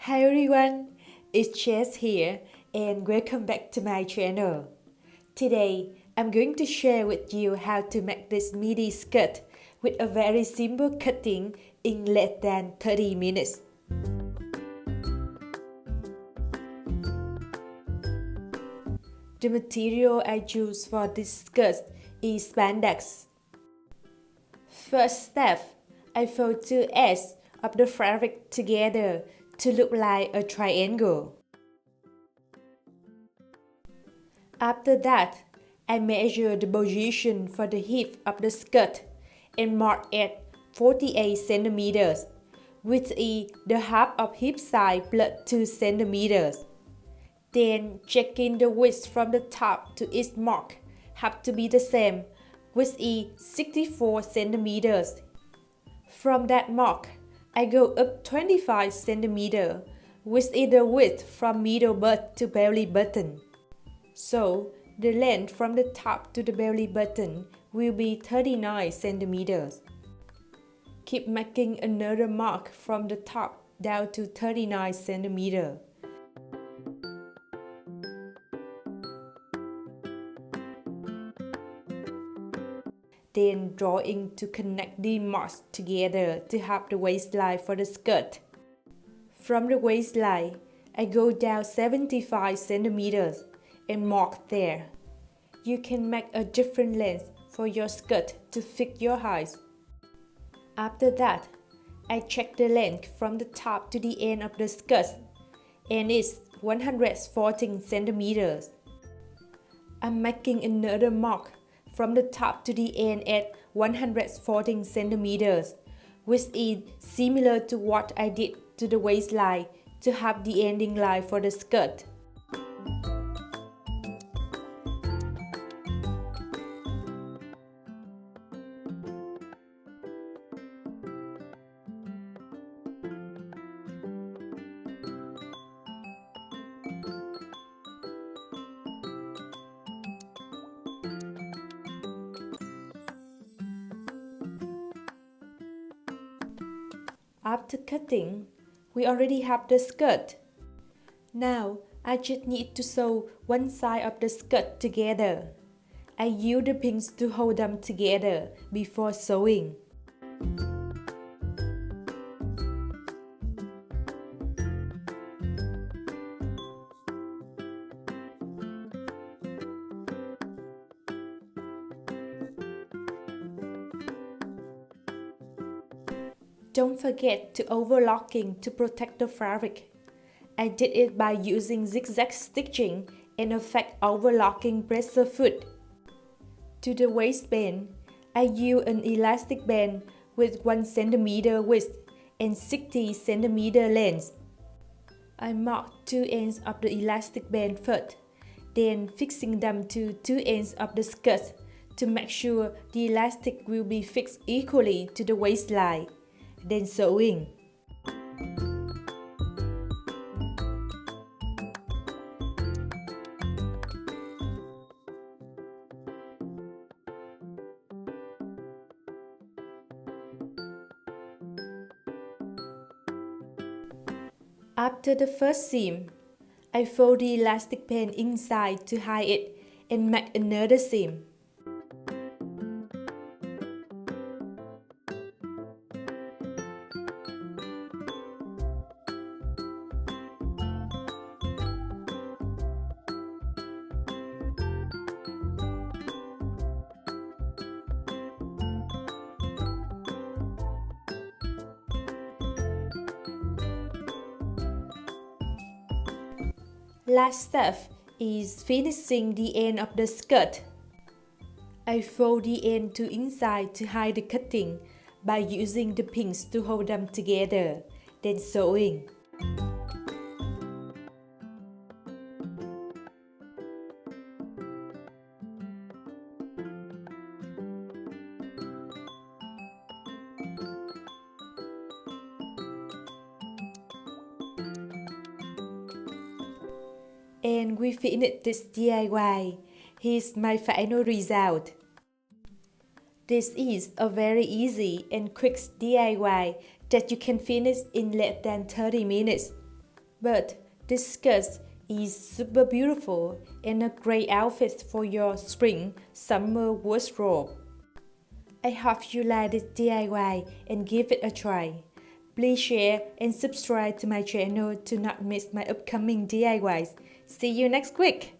Hi everyone, it's Jess here and welcome back to my channel. Today, I'm going to share with you how to make this midi skirt with a very simple cutting in less than 30 minutes. The material I use for this skirt is spandex. First step, I fold two ends of the fabric together to look like a triangle. After that, I measure the position for the hip of the skirt and mark at 48 centimeters, which is the half of hip size plus 2 centimeters. Then check in the width from the top to each mark have to be the same, which is 64 centimeters. From that mark, I go up 25 centimeters, which is the width from middle butt to belly button. So, the length from the top to the belly button will be 39 centimeters. Keep making another mark from the top down to 39 centimeters. Then drawing to connect the marks together to have the waistline for the skirt. From the waistline, I go down 75 centimeters and mark there. You can make a different length for your skirt to fit your height. After that, I check the length from the top to the end of the skirt and it's 114 centimeters. I'm making another mark from the top to the end at 114 centimeters, which is similar to what I did to the waistline to have the ending line for the skirt. After cutting, we already have the skirt. Now, I just need to sew one side of the skirt together. I use the pins to hold them together before sewing. Don't forget to overlocking to protect the fabric. I did it by using zigzag stitching and effect overlocking pressure foot. To the waistband, I use an elastic band with 1 centimeter width and 60 centimeter length. I mark 2 ends of the elastic band first, then fixing them to 2 ends of the skirt to make sure the elastic will be fixed equally to the waistline. Then sewing. After the first seam, I fold the elastic band inside to hide it and make another seam. Last step is finishing the end of the skirt. I fold the end to inside to hide the cutting by using the pins to hold them together, then sewing. And we finished this DIY. Here's my final result. This is a very easy and quick DIY that you can finish in less than 30 minutes. But this skirt is super beautiful and a great outfit for your spring/summer wardrobe. I hope you like this DIY and give it a try. Please share and subscribe to my channel to not miss my upcoming DIYs. See you next week!